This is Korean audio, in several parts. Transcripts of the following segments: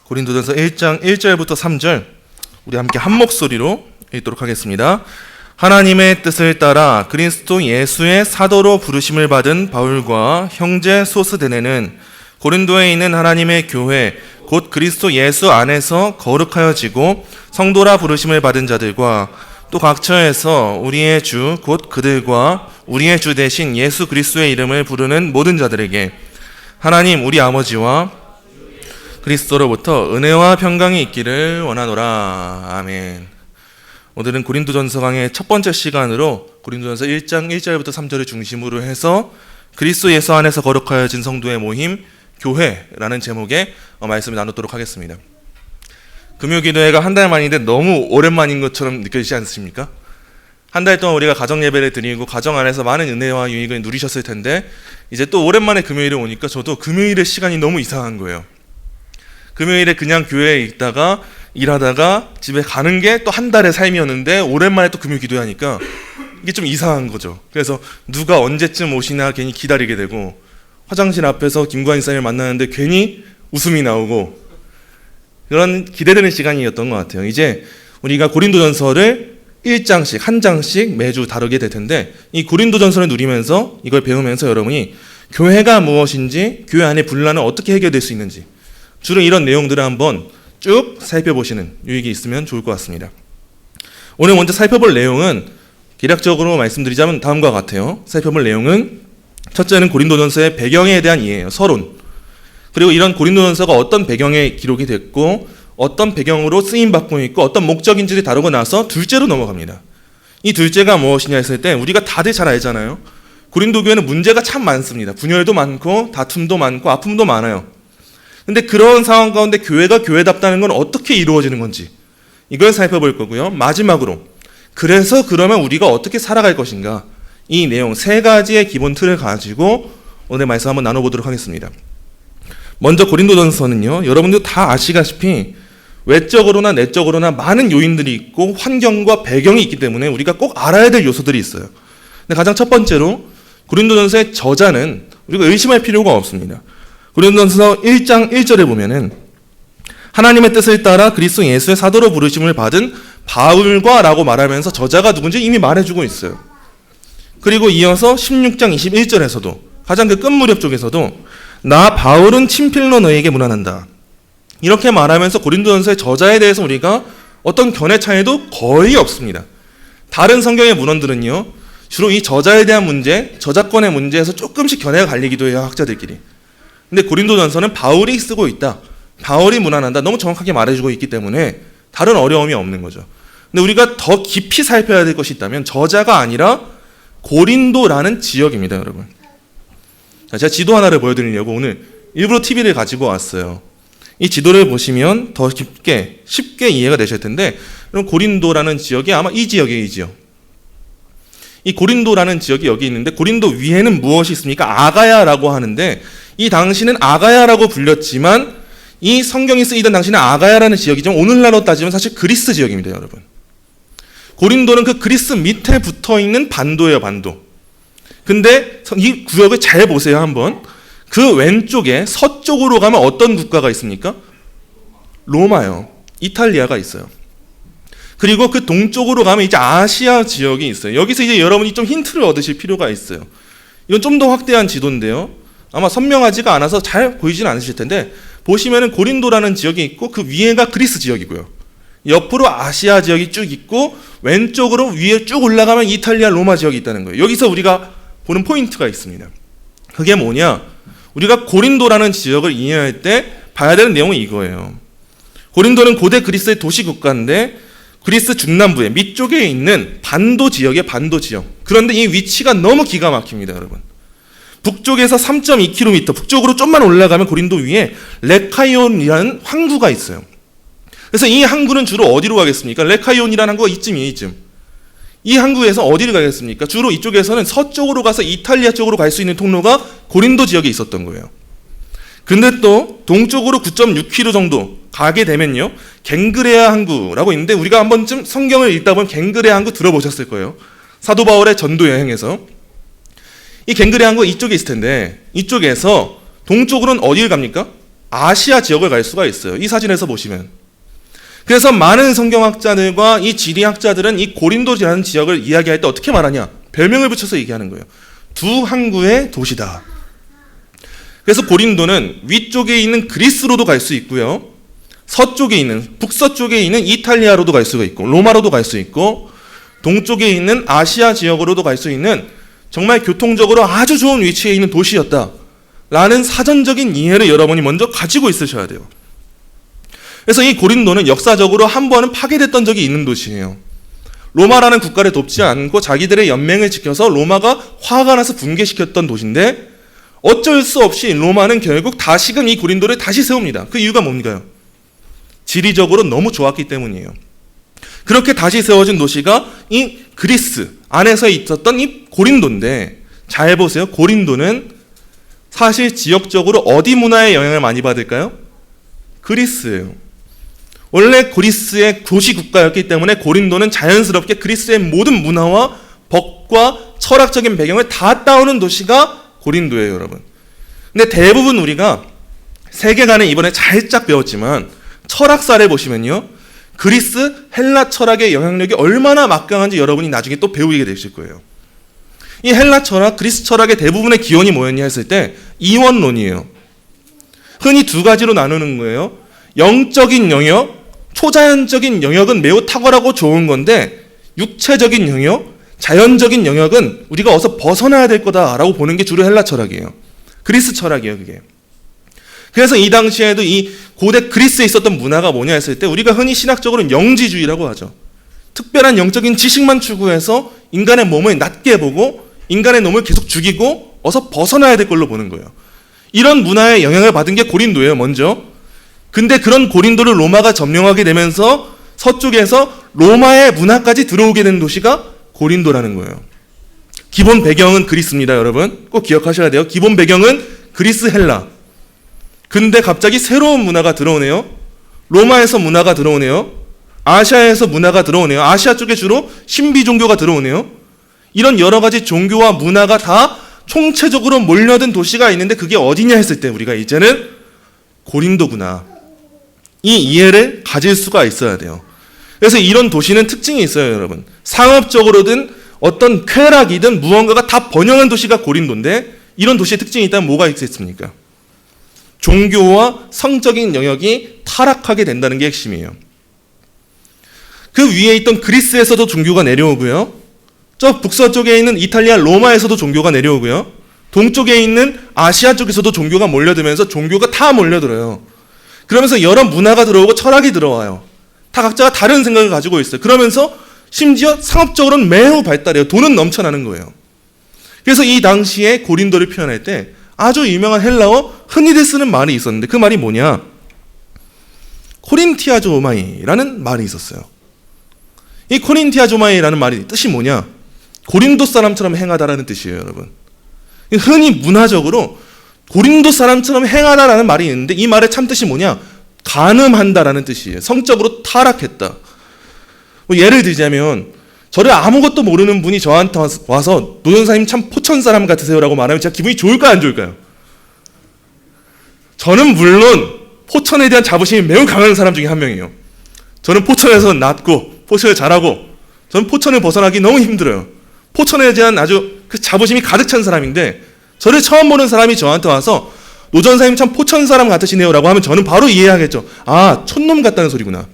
고린도전서 1장 1절부터 3절 우리 함께 한 목소리로 읽도록 하겠습니다. 하나님의 뜻을 따라 그리스도 예수의 사도로 부르심을 받은 바울과 형제 소스데네는 고린도에 있는 하나님의 교회 곧 그리스도 예수 안에서 거룩하여지고 성도라 부르심을 받은 자들과 또 각 처에서 우리의 주 곧 그들과 우리의 주 대신 예수 그리스도의 이름을 부르는 모든 자들에게 하나님 우리 아버지와 그리스도로부터 은혜와 평강이 있기를 원하노라. 아멘. 오늘은 고린도전서 강의 첫 번째 시간으로 고린도전서 1장 1절부터 3절을 중심으로 해서 그리스도 예수 안에서 거룩하여진 성도의 모임 교회라는 제목의 말씀을 나누도록 하겠습니다. 금요기도회가 한 달 만인데 너무 오랜만인 것처럼 느껴지지 않습니까? 한 달 동안 우리가 가정 예배를 드리고 가정 안에서 많은 은혜와 유익을 누리셨을 텐데 이제 또 오랜만에 금요일에 오니까 저도 금요일의 시간이 너무 이상한 거예요. 금요일에 그냥 교회에 있다가 일하다가 집에 가는 게 또 한 달의 삶이었는데 오랜만에 또 금요 기도하니까 이게 좀 이상한 거죠. 그래서 누가 언제쯤 오시나 괜히 기다리게 되고 화장실 앞에서 김관희 쌤을 만나는데 괜히 웃음이 나오고 그런 기대되는 시간이었던 것 같아요. 이제 우리가 고린도전서를 1장씩 한 장씩 매주 다루게 될 텐데 이 고린도전서를 누리면서 이걸 배우면서 여러분이 교회가 무엇인지 교회 안에 분란은 어떻게 해결될 수 있는지 주로 이런 내용들을 한번 쭉 살펴보시는 유익이 있으면 좋을 것 같습니다. 오늘 먼저 살펴볼 내용은 개략적으로 말씀드리자면 다음과 같아요. 살펴볼 내용은 첫째는 고린도전서의 배경에 대한 이해예요. 서론. 그리고 이런 고린도전서가 어떤 배경에 기록이 됐고 어떤 배경으로 쓰임받고 있고 어떤 목적인지를 다루고 나서 둘째로 넘어갑니다. 이 둘째가 무엇이냐 했을 때 우리가 다들 잘 알잖아요. 고린도 교회는 문제가 참 많습니다. 분열도 많고 다툼도 많고 아픔도 많아요. 근데 그런 상황 가운데 교회가 교회답다는 건 어떻게 이루어지는 건지 이걸 살펴볼 거고요. 마지막으로 그래서 그러면 우리가 어떻게 살아갈 것인가 이 내용 세 가지의 기본 틀을 가지고 오늘 말씀 한번 나눠보도록 하겠습니다. 먼저 고린도전서는요. 여러분들 다 아시다시피 외적으로나 내적으로나 많은 요인들이 있고 환경과 배경이 있기 때문에 우리가 꼭 알아야 될 요소들이 있어요. 근데 가장 첫 번째로 고린도전서의 저자는 우리가 의심할 필요가 없습니다. 고린도전서 1장 1절에 보면은 하나님의 뜻을 따라 그리스도 예수의 사도로 부르심을 받은 바울과 라고 말하면서 저자가 누군지 이미 말해주고 있어요. 그리고 이어서 16장 21절에서도 가장 그 끝 무렵 쪽에서도 나 바울은 친필로 너에게 문안한다. 이렇게 말하면서 고린도전서의 저자에 대해서 우리가 어떤 견해 차이도 거의 없습니다. 다른 성경의 문헌들은요. 주로 이 저자에 대한 문제, 저작권의 문제에서 조금씩 견해가 갈리기도 해요. 학자들끼리. 근데 고린도전서는 바울이 쓰고 있다. 바울이 문안한다. 너무 정확하게 말해주고 있기 때문에 다른 어려움이 없는 거죠. 근데 우리가 더 깊이 살펴야 될 것이 있다면 저자가 아니라 고린도라는 지역입니다, 여러분. 자, 제가 지도 하나를 보여드리려고 오늘 일부러 TV를 가지고 왔어요. 이 지도를 보시면 더 쉽게 이해가 되실 텐데 그럼 고린도라는 지역이 아마 이 지역이에요, 이 지역. 이 고린도라는 지역이 여기 있는데 고린도 위에는 무엇이 있습니까? 아가야라고 하는데 이 당시는 아가야라고 불렸지만 이 성경이 쓰이던 당시는 아가야라는 지역이지만 오늘날로 따지면 사실 그리스 지역입니다, 여러분. 고린도는 그 그리스 밑에 붙어있는 반도예요, 반도. 근데 이 구역을 잘 보세요, 한번. 그 왼쪽에 서쪽으로 가면 어떤 국가가 있습니까? 로마요. 이탈리아가 있어요. 그리고 그 동쪽으로 가면 이제 아시아 지역이 있어요. 여기서 이제 여러분이 좀 힌트를 얻으실 필요가 있어요. 이건 좀 더 확대한 지도인데요. 아마 선명하지가 않아서 잘 보이지는 않으실 텐데 보시면은 고린도라는 지역이 있고 그 위에가 그리스 지역이고요. 옆으로 아시아 지역이 쭉 있고 왼쪽으로 위에 쭉 올라가면 이탈리아 로마 지역이 있다는 거예요. 여기서 우리가 보는 포인트가 있습니다. 그게 뭐냐? 우리가 고린도라는 지역을 이해할 때 봐야 되는 내용은 이거예요. 고린도는 고대 그리스의 도시 국가인데 그리스 중남부에 밑쪽에 있는 반도 지역의 반도 지역. 그런데 이 위치가 너무 기가 막힙니다, 여러분. 북쪽에서 3.2km 북쪽으로 좀만 올라가면 고린도 위에 레카이온이라는 항구가 있어요. 그래서 이 항구는 주로 어디로 가겠습니까? 레카이온이라는 항구가 이쯤이에요, 이쯤. 이 항구에서 어디를 가겠습니까? 주로 이쪽에서는 서쪽으로 가서 이탈리아 쪽으로 갈 수 있는 통로가 고린도 지역에 있었던 거예요. 근데 또 동쪽으로 9.6km 정도 가게 되면요. 갱그레아 항구라고 있는데 우리가 한 번쯤 성경을 읽다 보면 갱그레아 항구 들어보셨을 거예요. 사도 바울의 전도 여행에서. 이 갱그레아 항구가 이쪽에 있을 텐데 이쪽에서 동쪽으로는 어디를 갑니까? 아시아 지역을 갈 수가 있어요. 이 사진에서 보시면. 그래서 많은 성경학자들과 이 지리학자들은 이 고린도라는 지역을 이야기할 때 어떻게 말하냐? 별명을 붙여서 얘기하는 거예요. 두 항구의 도시다. 그래서 고린도는 위쪽에 있는 그리스로도 갈 수 있고요. 서쪽에 있는, 북서쪽에 있는 이탈리아로도 갈 수가 있고, 로마로도 갈 수 있고, 동쪽에 있는 아시아 지역으로도 갈 수 있는 정말 교통적으로 아주 좋은 위치에 있는 도시였다. 라는 사전적인 이해를 여러분이 먼저 가지고 있으셔야 돼요. 그래서 이 고린도는 역사적으로 한 번은 파괴됐던 적이 있는 도시예요. 로마라는 국가를 돕지 않고 자기들의 연맹을 지켜서 로마가 화가 나서 붕괴시켰던 도시인데 어쩔 수 없이 로마는 결국 다시금 이 고린도를 다시 세웁니다. 그 이유가 뭔가요? 지리적으로 너무 좋았기 때문이에요. 그렇게 다시 세워진 도시가 이 그리스 안에서 있었던 이 고린도인데, 잘 보세요. 고린도는 사실 지역적으로 어디 문화의 영향을 많이 받을까요? 그리스예요. 원래 그리스의 도시 국가였기 때문에 고린도는 자연스럽게 그리스의 모든 문화와 법과 철학적인 배경을 다 따오는 도시가 고린도예요, 여러분. 근데 대부분 우리가 세계관을 이번에 살짝 배웠지만 철학사를 보시면요, 그리스, 헬라 철학의 영향력이 얼마나 막강한지 여러분이 나중에 또 배우게 되실 거예요. 이 헬라 철학, 그리스 철학의 대부분의 기원이 뭐였냐 했을 때 이원론이에요. 흔히 두 가지로 나누는 거예요. 영적인 영역, 초자연적인 영역은 매우 탁월하고 좋은 건데 육체적인 영역, 자연적인 영역은 우리가 어서 벗어나야 될 거다라고 보는 게 주로 헬라 철학이에요. 그리스 철학이에요, 그게. 그래서 이 당시에도 이 고대 그리스에 있었던 문화가 뭐냐 했을 때 우리가 흔히 신학적으로는 영지주의라고 하죠. 특별한 영적인 지식만 추구해서 인간의 몸을 낮게 보고 인간의 놈을 계속 죽이고 어서 벗어나야 될 걸로 보는 거예요. 이런 문화의 영향을 받은 게 고린도예요, 먼저. 근데 그런 고린도를 로마가 점령하게 되면서 서쪽에서 로마의 문화까지 들어오게 된 도시가 고린도라는 거예요. 기본 배경은 그리스입니다, 여러분. 꼭 기억하셔야 돼요. 기본 배경은 그리스, 헬라. 근데 갑자기 새로운 문화가 들어오네요. 로마에서 문화가 들어오네요. 아시아에서 문화가 들어오네요. 아시아 쪽에 주로 신비 종교가 들어오네요. 이런 여러 가지 종교와 문화가 다 총체적으로 몰려든 도시가 있는데 그게 어디냐 했을 때 우리가 이제는 고린도구나. 이 이해를 가질 수가 있어야 돼요. 그래서 이런 도시는 특징이 있어요, 여러분. 상업적으로든 어떤 쾌락이든 무언가가 다 번영한 도시가 고린도인데 이런 도시의 특징이 있다면 뭐가 있겠습니까? 종교와 성적인 영역이 타락하게 된다는 게 핵심이에요. 그 위에 있던 그리스에서도 종교가 내려오고요. 저 북서쪽에 있는 이탈리아 로마에서도 종교가 내려오고요. 동쪽에 있는 아시아 쪽에서도 종교가 몰려들면서 종교가 다 몰려들어요. 그러면서 여러 문화가 들어오고 철학이 들어와요. 다 각자가 다른 생각을 가지고 있어요. 그러면서 심지어 상업적으로는 매우 발달해요. 돈은 넘쳐나는 거예요. 그래서 이 당시에 고린도를 표현할 때 아주 유명한 헬라어 흔히들 쓰는 말이 있었는데 그 말이 뭐냐? 코린티아조마이라는 말이 있었어요. 이 코린티아조마이라는 말이 뜻이 뭐냐? 고린도 사람처럼 행하다라는 뜻이에요, 여러분. 흔히 문화적으로 고린도 사람처럼 행하다라는 말이 있는데 이 말의 참뜻이 뭐냐? 간음한다라는 뜻이에요. 성적으로 타락했다. 뭐 예를 들자면 저를 아무것도 모르는 분이 저한테 와서 노전사님 참 포천 사람 같으세요라고 말하면 제가 기분이 좋을까요, 안 좋을까요? 저는 물론 포천에 대한 자부심이 매우 강한 사람 중에 한 명이에요. 저는 포천에서 낳고 포천을 자라고 저는 포천을 벗어나기 너무 힘들어요. 포천에 대한 아주 그 자부심이 가득 찬 사람인데 저를 처음 보는 사람이 저한테 와서 노전사님 참 포천 사람 같으시네요 라고 하면 저는 바로 이해하겠죠. 아, 촌놈 같다는 소리구나.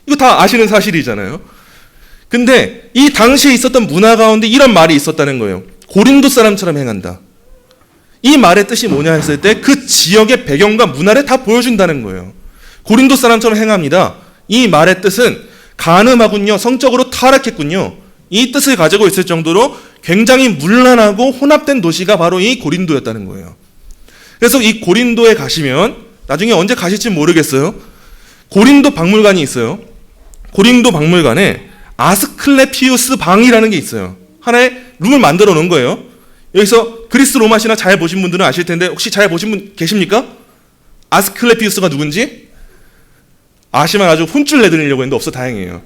이거 다 아시는 사실이잖아요. 근데 이 당시에 있었던 문화 가운데 이런 말이 있었다는 거예요. 고린도 사람처럼 행한다. 이 말의 뜻이 뭐냐 했을 때 그 지역의 배경과 문화를 다 보여준다는 거예요. 고린도 사람처럼 행합니다. 이 말의 뜻은 간음하군요. 성적으로 타락했군요. 이 뜻을 가지고 있을 정도로 굉장히 문란하고 혼합된 도시가 바로 이 고린도였다는 거예요. 그래서 이 고린도에 가시면 나중에 언제 가실지 모르겠어요. 고린도 박물관이 있어요. 고린도 박물관에 아스클레피우스 방이라는 게 있어요. 하나의 룸을 만들어 놓은 거예요. 여기서 그리스 로마 신화 잘 보신 분들은 아실 텐데 혹시 잘 보신 분 계십니까? 아스클레피우스가 누군지? 아시면 아주 혼쭐 내드리려고 했는데 없어 다행이에요.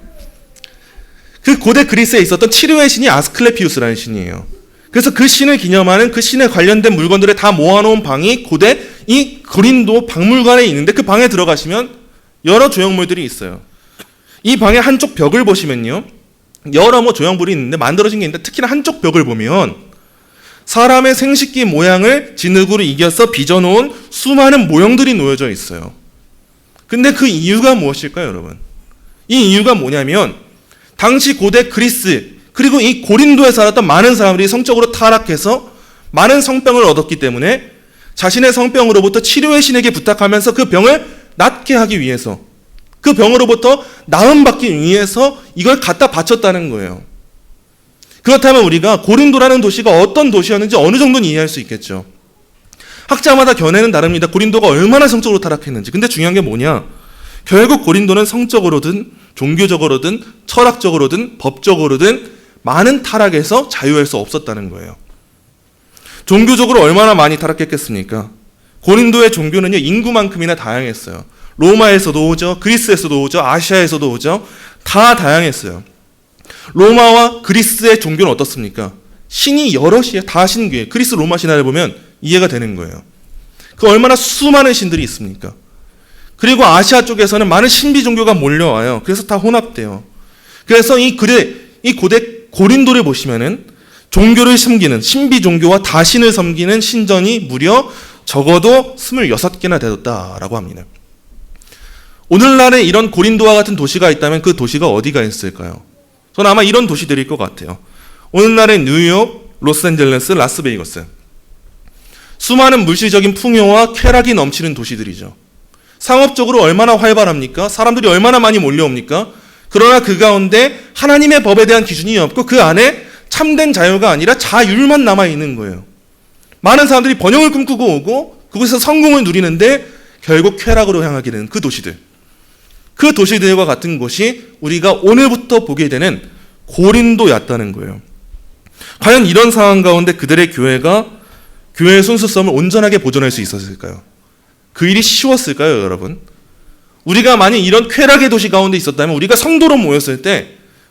그 고대 그리스에 있었던 치료의 신이 아스클레피우스라는 신이에요. 그래서 그 신을 기념하는 그 신에 관련된 물건들을 다 모아놓은 방이 고대 이 고린도 박물관에 있는데 그 방에 들어가시면 여러 조형물들이 있어요. 이 방의 한쪽 벽을 보시면요, 여러 조형물이 있는데 만들어진 게 있는데 특히나 한쪽 벽을 보면 사람의 생식기 모양을 진흙으로 이겨서 빚어놓은 수많은 모형들이 놓여져 있어요. 근데 그 이유가 무엇일까요, 여러분? 이 이유가 뭐냐면 당시 고대 그리스 그리고 이 고린도에 살았던 많은 사람들이 성적으로 타락해서 많은 성병을 얻었기 때문에 자신의 성병으로부터 치료의 신에게 부탁하면서 그 병을 낫게 하기 위해서, 그 병으로부터 나음받기 위해서 이걸 갖다 바쳤다는 거예요. 그렇다면 우리가 고린도라는 도시가 어떤 도시였는지 어느 정도는 이해할 수 있겠죠. 학자마다 견해는 다릅니다. 고린도가 얼마나 성적으로 타락했는지. 근데 중요한 게 뭐냐? 결국 고린도는 성적으로든 종교적으로든 철학적으로든 법적으로든 많은 타락에서 자유할 수 없었다는 거예요. 종교적으로 얼마나 많이 타락했겠습니까? 고린도의 종교는요, 인구만큼이나 다양했어요. 로마에서도 오죠, 그리스에서도 오죠, 아시아에서도 오죠. 다 다양했어요. 로마와 그리스의 종교는 어떻습니까? 신이 여럿이에요. 다 신교예요. 그리스 로마 신화를 보면 이해가 되는 거예요. 그 얼마나 수많은 신들이 있습니까? 그리고 아시아 쪽에서는 많은 신비 종교가 몰려와요. 그래서 다 혼합돼요. 그래서 이 고대 고린도를 보시면은 종교를 섬기는 신비 종교와 다신을 섬기는 신전이 무려 적어도 26개나 되었다라고 합니다. 오늘날에 이런 고린도와 같은 도시가 있다면 그 도시가 어디가 있을까요? 저는 아마 이런 도시들일 것 같아요. 오늘날의 뉴욕, 로스앤젤레스, 라스베이거스. 수많은 물질적인 풍요와 쾌락이 넘치는 도시들이죠. 상업적으로 얼마나 활발합니까? 사람들이 얼마나 많이 몰려옵니까? 그러나 그 가운데 하나님의 법에 대한 기준이 없고 그 안에 참된 자유가 아니라 자율만 남아있는 거예요. 많은 사람들이 번영을 꿈꾸고 오고 그곳에서 성공을 누리는데 결국 쾌락으로 향하게 되는 그 도시들. 그 도시들과 같은 곳이 우리가 오늘부터 보게 되는 고린도였다는 거예요. 과연 이런 상황 가운데 그들의 교회가 교회의 순수성을 온전하게 보존할 수 있었을까요? 그 일이 쉬웠을까요, 여러분? 우리가 만약 이런 쾌락의 도시 가운데 있었다면 우리가 성도로 모였을 때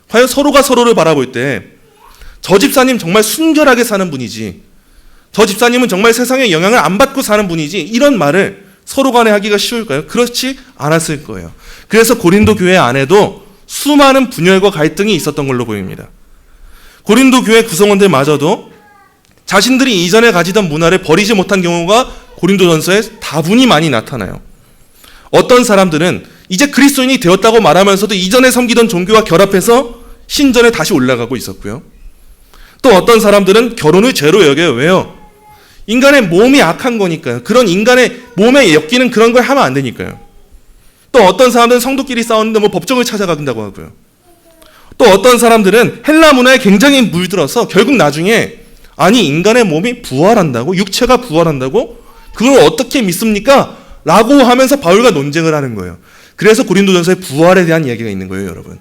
과연 서로가 서로를 바라볼 때 저 집사님 정말 순결하게 사는 분이지, 저 집사님은 정말 세상에 영향을 안 받고 사는 분이지, 이런 말을 서로 간에 하기가 쉬울까요? 그렇지 않았을 거예요. 그래서 고린도 교회 안에도 수많은 분열과 갈등이 있었던 걸로 보입니다. 고린도 교회 구성원들마저도 자신들이 이전에 가지던 문화를 버리지 못한 경우가 고린도전서에 다분히 많이 나타나요. 어떤 사람들은 이제 그리스도인이 되었다고 말하면서도 이전에 섬기던 종교와 결합해서 신전에 다시 올라가고 있었고요. 또 어떤 사람들은 결혼을 죄로 여겨요. 왜요? 인간의 몸이 악한 거니까요. 그런 인간의 몸에 엮이는 그런 걸 하면 안 되니까요. 또 어떤 사람들은 성도끼리 싸우는데 법정을 찾아간다고 하고요. 또 어떤 사람들은 헬라 문화에 굉장히 물들어서 결국 나중에 아니 인간의 몸이 부활한다고? 육체가 부활한다고? 그걸 어떻게 믿습니까? 라고 하면서 바울과 논쟁을 하는 거예요. 그래서 고린도전서에 부활에 대한 이야기가 있는 거예요, 여러분.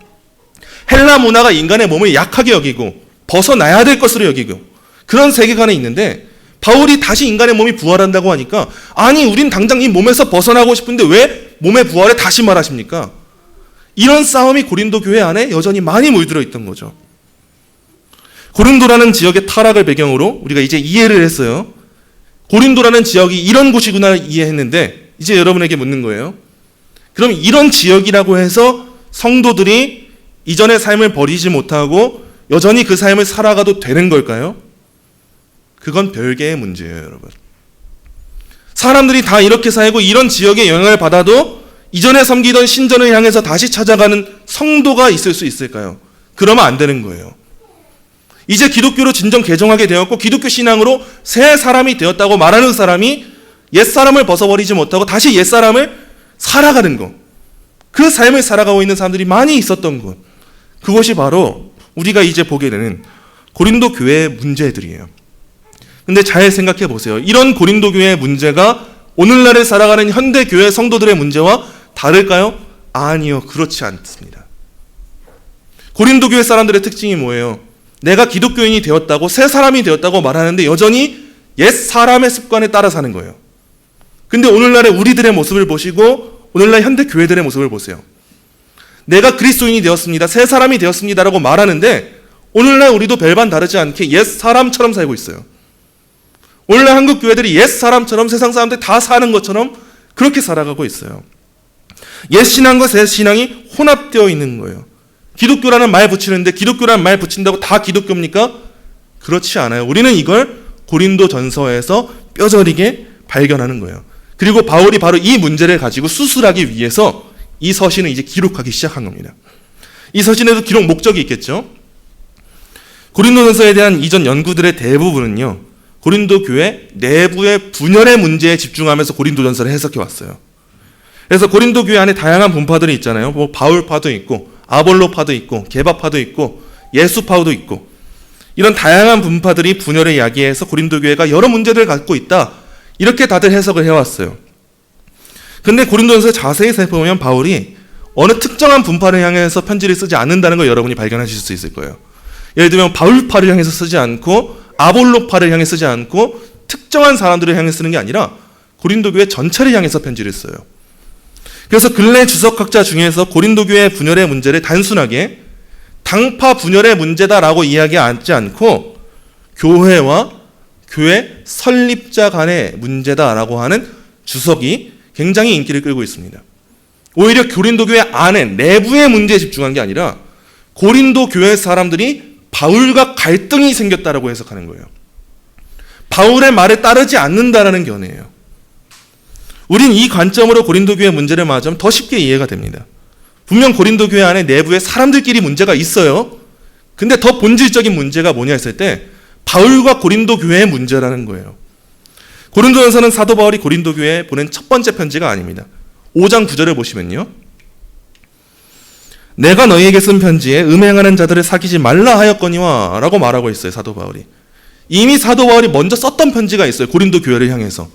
헬라 문화가 인간의 몸을 약하게 여기고 벗어나야 될 것으로 여기고 그런 세계관에 있는데 바울이 다시 인간의 몸이 부활한다고 하니까 아니 우린 당장 이 몸에서 벗어나고 싶은데 왜 몸의 부활에 다시 말하십니까? 이런 싸움이 고린도 교회 안에 여전히 많이 물들어 있던 거죠. 고린도라는 지역의 타락을 배경으로 우리가 이제 이해를 했어요. 고린도라는 지역이 이런 곳이구나 이해했는데 이제 여러분에게 묻는 거예요. 그럼 이런 지역이라고 해서 성도들이 이전의 삶을 버리지 못하고 여전히 그 삶을 살아가도 되는 걸까요? 그건 별개의 문제예요, 여러분. 사람들이 다 이렇게 살고 이런 지역의 영향을 받아도 이전에 섬기던 신전을 향해서 다시 찾아가는 성도가 있을 수 있을까요? 그러면 안 되는 거예요. 이제 기독교로 진정 개종하게 되었고 기독교 신앙으로 새 사람이 되었다고 말하는 사람이 옛사람을 벗어버리지 못하고 다시 옛사람을 살아가는 것, 그 삶을 살아가고 있는 사람들이 많이 있었던 것, 그것이 바로 우리가 이제 보게 되는 고린도 교회의 문제들이에요. 근데 잘 생각해 보세요. 이런 고린도 교회의 문제가 오늘날을 살아가는 현대 교회 성도들의 문제와 다를까요? 아니요, 그렇지 않습니다. 고린도 교회 사람들의 특징이 뭐예요? 내가 기독교인이 되었다고 새 사람이 되었다고 말하는데 여전히 옛 사람의 습관에 따라 사는 거예요. 근데 오늘날의 우리들의 모습을 보시고 오늘날 현대 교회들의 모습을 보세요. 내가 그리스도인이 되었습니다, 새 사람이 되었습니다라고 말하는데 오늘날 우리도 별반 다르지 않게 옛 사람처럼 살고 있어요. 원래 한국 교회들이 옛 사람처럼 세상 사람들 다 사는 것처럼 그렇게 살아가고 있어요. 옛 신앙과 새 신앙이 혼합되어 있는 거예요. 기독교라는 말 붙이는데 기독교라는 말 붙인다고 다 기독교입니까? 그렇지 않아요. 우리는 이걸 고린도전서에서 뼈저리게 발견하는 거예요. 그리고 바울이 바로 이 문제를 가지고 수술하기 위해서 이 서신을 이제 기록하기 시작한 겁니다. 이 서신에도 기록 목적이 있겠죠. 고린도전서에 대한 이전 연구들의 대부분은요, 고린도 교회 내부의 분열의 문제에 집중하면서 고린도전서를 해석해 왔어요. 그래서 고린도 교회 안에 다양한 분파들이 있잖아요. 뭐 바울파도 있고 아볼로파도 있고 게바파도 있고 예수파도 있고, 이런 다양한 분파들이 분열을 야기해서 고린도 교회가 여러 문제를 갖고 있다, 이렇게 다들 해석을 해왔어요. 근데 고린도전서 자세히 살펴보면 바울이 어느 특정한 분파를 향해서 편지를 쓰지 않는다는 걸 여러분이 발견하실 수 있을 거예요. 예를 들면 바울파를 향해서 쓰지 않고 아볼로파를 향해 쓰지 않고 특정한 사람들을 향해 쓰는 게 아니라 고린도 교회 전체를 향해서 편지를 써요. 그래서 근래 주석학자 중에서 고린도 교회 분열의 문제를 단순하게 당파 분열의 문제다라고 이야기하지 않고 교회와 교회 설립자 간의 문제다라고 하는 주석이 굉장히 인기를 끌고 있습니다. 오히려 고린도 교회 안에 내부의 문제에 집중한 게 아니라 고린도 교회 사람들이 바울과 갈등이 생겼다라고 해석하는 거예요. 바울의 말에 따르지 않는다라는 견해예요. 우린 이 관점으로 고린도 교회 문제를 맞으면 더 쉽게 이해가 됩니다. 분명 고린도 교회 안에 내부에 사람들끼리 문제가 있어요. 근데 더 본질적인 문제가 뭐냐 했을 때 바울과 고린도 교회의 문제라는 거예요. 고린도전서는 사도 바울이 고린도 교회에 보낸 첫 번째 편지가 아닙니다. 5장 9절을 보시면요, 내가 너희에게 쓴 편지에 음행하는 자들을 사귀지 말라 하였거니와 라고 말하고 있어요. 사도 바울이. 이미 사도 바울이 먼저 썼던 편지가 있어요. 고린도 교회를 향해서.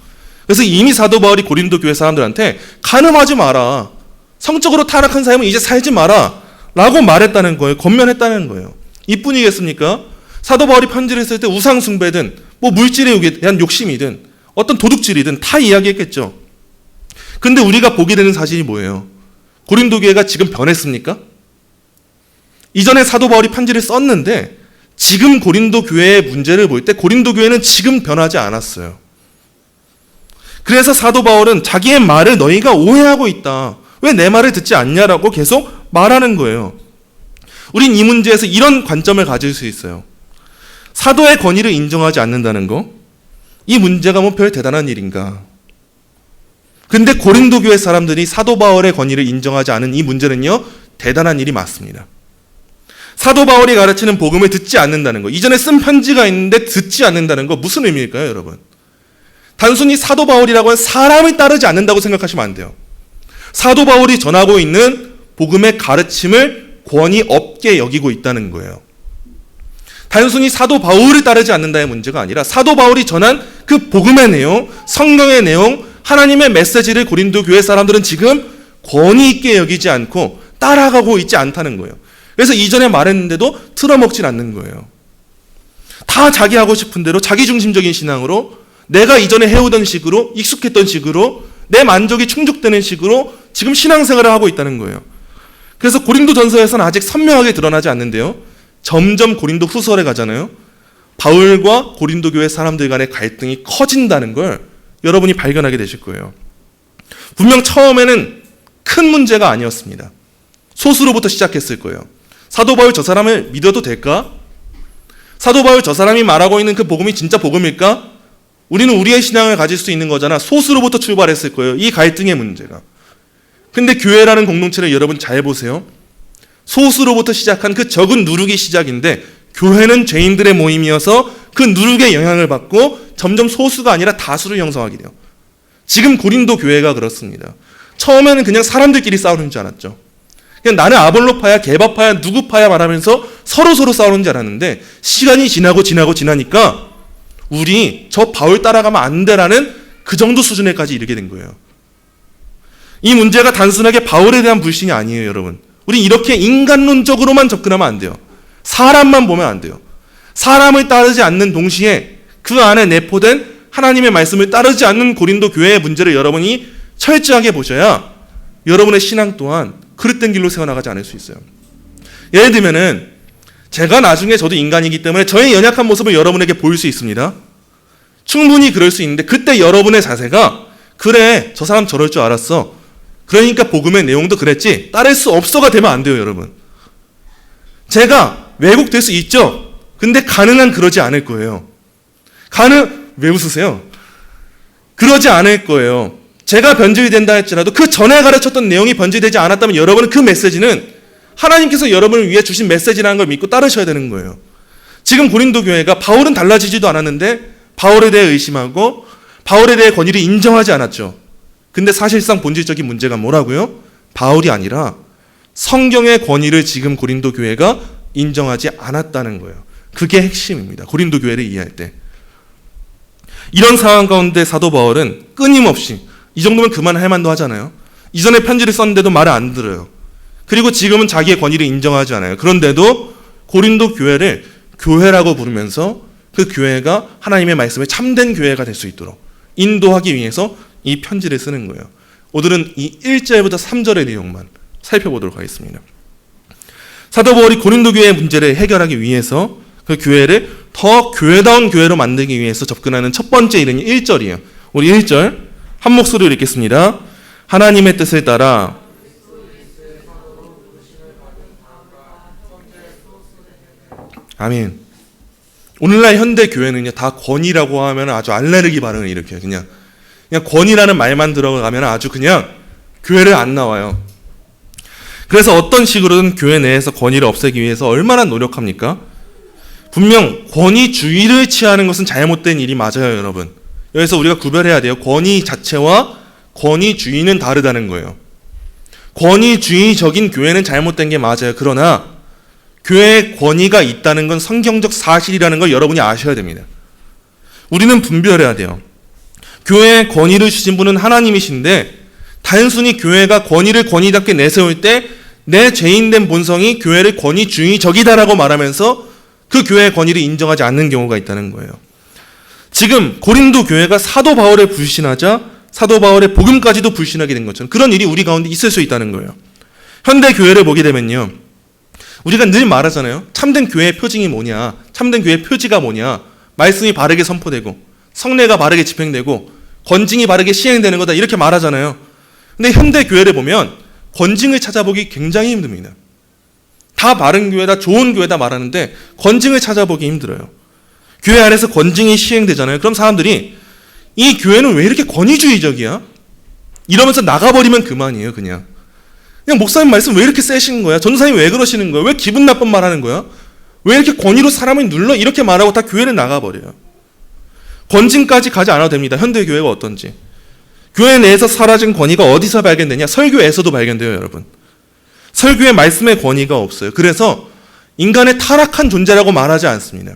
그래서 이미 사도 바울이 고린도 교회 사람들한테 간음하지 마라, 성적으로 타락한 삶은 이제 살지 마라 라고 말했다는 거예요. 권면했다는 거예요. 이뿐이겠습니까? 사도 바울이 편지를 쓸 때 우상 숭배든 뭐 물질에 대한 욕심이든 어떤 도둑질이든 다 이야기했겠죠. 근데 우리가 보게 되는 사실이 뭐예요? 고린도 교회가 지금 변했습니까? 이전에 사도 바울이 편지를 썼는데 지금 고린도 교회의 문제를 볼 때 고린도 교회는 지금 변하지 않았어요. 그래서 사도 바울은 자기의 말을 너희가 오해하고 있다, 왜 내 말을 듣지 않냐라고 계속 말하는 거예요. 우린 이 문제에서 이런 관점을 가질 수 있어요. 사도의 권위를 인정하지 않는다는 거, 이 문제가 뭐 별 대단한 일인가? 근데 고린도 교회 사람들이 사도 바울의 권위를 인정하지 않은 이 문제는요, 대단한 일이 맞습니다. 사도 바울이 가르치는 복음을 듣지 않는다는 거, 이전에 쓴 편지가 있는데 듣지 않는다는 거 무슨 의미일까요, 여러분? 단순히 사도 바울이라고 하는 사람을 따르지 않는다고 생각하시면 안 돼요. 사도 바울이 전하고 있는 복음의 가르침을 권위 없게 여기고 있다는 거예요. 단순히 사도 바울을 따르지 않는다의 문제가 아니라 사도 바울이 전한 그 복음의 내용, 성경의 내용, 하나님의 메시지를 고린도 교회 사람들은 지금 권위 있게 여기지 않고 따라가고 있지 않다는 거예요. 그래서 이전에 말했는데도 틀어먹질 않는 거예요. 다 자기 하고 싶은 대로 자기중심적인 신앙으로 내가 이전에 해오던 식으로, 익숙했던 식으로, 내 만족이 충족되는 식으로 지금 신앙생활을 하고 있다는 거예요. 그래서 고린도 전서에서는 아직 선명하게 드러나지 않는데요, 점점 고린도 후서에 가잖아요. 바울과 고린도 교회 사람들 간의 갈등이 커진다는 걸 여러분이 발견하게 되실 거예요. 분명 처음에는 큰 문제가 아니었습니다. 소수로부터 시작했을 거예요. 사도 바울 저 사람을 믿어도 될까? 사도 바울 저 사람이 말하고 있는 그 복음이 진짜 복음일까? 우리는 우리의 신앙을 가질 수 있는 거잖아. 소수로부터 출발했을 거예요, 이 갈등의 문제가. 근데 교회라는 공동체를 여러분 잘 보세요. 소수로부터 시작한 그 적은 누룩이 시작인데 교회는 죄인들의 모임이어서 그 누룩의 영향을 받고 점점 소수가 아니라 다수를 형성하게 돼요. 지금 고린도 교회가 그렇습니다. 처음에는 그냥 사람들끼리 싸우는 줄 알았죠. 그냥 나는 아볼로파야, 게바파야, 누구파야 말하면서 서로 싸우는 줄 알았는데 시간이 지나니까 우리 저 바울 따라가면 안 돼라는 그 정도 수준에까지 이르게 된 거예요. 이 문제가 단순하게 바울에 대한 불신이 아니에요, 여러분. 우리 이렇게 인간론적으로만 접근하면 안 돼요. 사람만 보면 안 돼요. 사람을 따르지 않는 동시에 그 안에 내포된 하나님의 말씀을 따르지 않는 고린도 교회의 문제를 여러분이 철저하게 보셔야 여러분의 신앙 또한 그릇된 길로 세워나가지 않을 수 있어요. 예를 들면은 제가 나중에 저도 인간이기 때문에 저의 연약한 모습을 여러분에게 보일 수 있습니다. 충분히 그럴 수 있는데 그때 여러분의 자세가 그래 저 사람 저럴 줄 알았어. 그러니까 복음의 내용도 그랬지. 따를 수 없어가 되면 안 돼요, 여러분. 제가 왜곡될 수 있죠. 근데 가능한 그러지 않을 거예요. 왜 웃으세요? 그러지 않을 거예요. 제가 변질이 된다 할지라도 그 전에 가르쳤던 내용이 변질되지 않았다면 여러분은 그 메시지는 하나님께서 여러분을 위해 주신 메시지라는 걸 믿고 따르셔야 되는 거예요. 지금 고린도 교회가 바울은 달라지지도 않았는데 바울에 대해 의심하고 바울에 대해 권위를 인정하지 않았죠. 근데 사실상 본질적인 문제가 뭐라고요? 바울이 아니라 성경의 권위를 지금 고린도 교회가 인정하지 않았다는 거예요. 그게 핵심입니다. 고린도 교회를 이해할 때. 이런 상황 가운데 사도 바울은 끊임없이 이 정도면 그만할 만도 하잖아요. 이전에 편지를 썼는데도 말을 안 들어요. 그리고 지금은 자기의 권위를 인정하지 않아요. 그런데도 고린도 교회를 교회라고 부르면서 그 교회가 하나님의 말씀에 참된 교회가 될 수 있도록 인도하기 위해서 이 편지를 쓰는 거예요. 오늘은 이 1절부터 3절의 내용만 살펴보도록 하겠습니다. 사도 바울이 고린도 교회의 문제를 해결하기 위해서 그 교회를 더 교회다운 교회로 만들기 위해서 접근하는 첫 번째 일은 1절이에요. 우리 1절 한 목소리로 읽겠습니다. 하나님의 뜻을 따라 아멘. 오늘날 현대 교회는요 다 권위라고 하면 아주 알레르기 반응을 일으켜요. 그냥 권위라는 말만 들어가면 아주 그냥 교회를 안 나와요. 그래서 어떤 식으로든 교회 내에서 권위를 없애기 위해서 얼마나 노력합니까? 분명 권위주의를 취하는 것은 잘못된 일이 맞아요, 여러분. 여기서 우리가 구별해야 돼요. 권위 자체와 권위주의는 다르다는 거예요. 권위주의적인 교회는 잘못된 게 맞아요. 그러나 교회에 권위가 있다는 건 성경적 사실이라는 걸 여러분이 아셔야 됩니다. 우리는 분별해야 돼요. 교회에 권위를 주신 분은 하나님이신데 단순히 교회가 권위를 권위답게 내세울 때 내 죄인된 본성이 교회를 권위주의적이다라고 말하면서 그 교회의 권위를 인정하지 않는 경우가 있다는 거예요. 지금 고린도 교회가 사도 바울을 불신하자 사도 바울의 복음까지도 불신하게 된 것처럼 그런 일이 우리 가운데 있을 수 있다는 거예요. 현대 교회를 보게 되면요. 우리가 늘 말하잖아요. 참된 교회의 표징이 뭐냐? 참된 교회의 표지가 뭐냐? 말씀이 바르게 선포되고 성례가 바르게 집행되고 권징이 바르게 시행되는 거다 이렇게 말하잖아요. 근데 현대 교회를 보면 권징을 찾아보기 굉장히 힘듭니다. 다 바른 교회다, 좋은 교회다 말하는데 권징을 찾아보기 힘들어요. 교회 안에서 권징이 시행되잖아요. 그럼 사람들이 이 교회는 왜 이렇게 권위주의적이야? 이러면서 나가버리면 그만이에요. 그냥 목사님 말씀 왜 이렇게 세신 거야? 전도사님 왜 그러시는 거야? 왜 기분 나쁜 말 하는 거야? 왜 이렇게 권위로 사람을 눌러? 이렇게 말하고 다 교회를 나가버려요. 권징까지 가지 않아도 됩니다. 현대 교회가 어떤지. 교회 내에서 사라진 권위가 어디서 발견되냐? 설교에서도 발견돼요, 여러분. 설교에 말씀의 권위가 없어요. 그래서 인간의 타락한 존재라고 말하지 않습니다.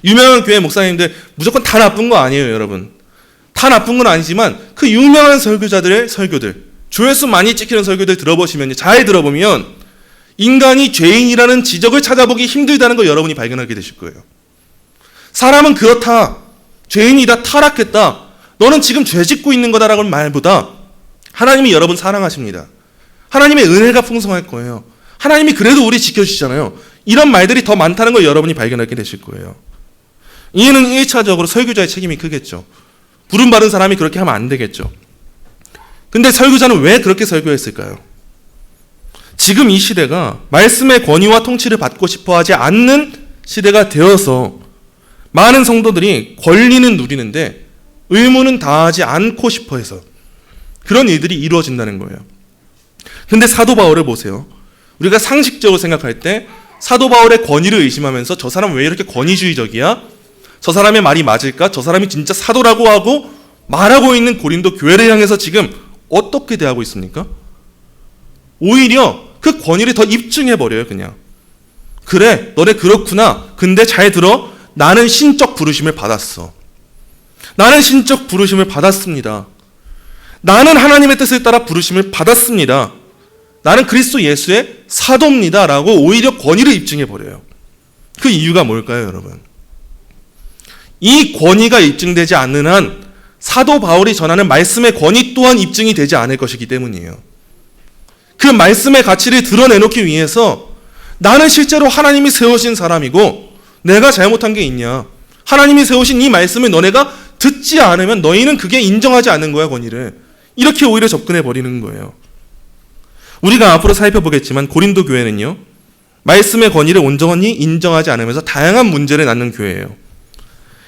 유명한 교회 목사님들 무조건 다 나쁜 거 아니에요, 여러분. 다 나쁜 건 아니지만 그 유명한 설교자들의 설교들, 조회수 많이 찍히는 설교들 들어보시면 잘 들어보면 인간이 죄인이라는 지적을 찾아보기 힘들다는 걸 여러분이 발견하게 되실 거예요. 사람은 그렇다. 죄인이다. 타락했다. 너는 지금 죄 짓고 있는 거다라는 말보다 하나님이 여러분 사랑하십니다. 하나님의 은혜가 풍성할 거예요. 하나님이 그래도 우리 지켜주시잖아요. 이런 말들이 더 많다는 걸 여러분이 발견하게 되실 거예요. 이해는 1차적으로 설교자의 책임이 크겠죠. 부름받은 사람이 그렇게 하면 안 되겠죠. 근데 설교자는 왜 그렇게 설교했을까요? 지금 이 시대가 말씀의 권위와 통치를 받고 싶어 하지 않는 시대가 되어서 많은 성도들이 권리는 누리는데 의무는 다하지 않고 싶어 해서 그런 일들이 이루어진다는 거예요. 근데 사도 바울을 보세요. 우리가 상식적으로 생각할 때 사도 바울의 권위를 의심하면서 저 사람 왜 이렇게 권위주의적이야? 저 사람의 말이 맞을까? 저 사람이 진짜 사도라고 하고 말하고 있는 고린도 교회를 향해서 지금 어떻게 대하고 있습니까? 오히려 그 권위를 더 입증해버려요. 그냥 그래 너네 그렇구나. 근데 잘 들어. 나는 신적 부르심을 받았어. 나는 신적 부르심을 받았습니다. 나는 하나님의 뜻을 따라 부르심을 받았습니다. 나는 그리스도 예수의 사도입니다. 라고 오히려 권위를 입증해버려요. 그 이유가 뭘까요, 여러분? 이 권위가 입증되지 않는 한 사도 바울이 전하는 말씀의 권위 또한 입증이 되지 않을 것이기 때문이에요. 그 말씀의 가치를 드러내놓기 위해서 나는 실제로 하나님이 세우신 사람이고 내가 잘못한 게 있냐? 하나님이 세우신 이 말씀을 너네가 듣지 않으면 너희는 그게 인정하지 않는 거야, 권위를. 이렇게 오히려 접근해 버리는 거예요. 우리가 앞으로 살펴보겠지만 고린도 교회는요, 말씀의 권위를 온전히 인정하지 않으면서 다양한 문제를 낳는 교회예요.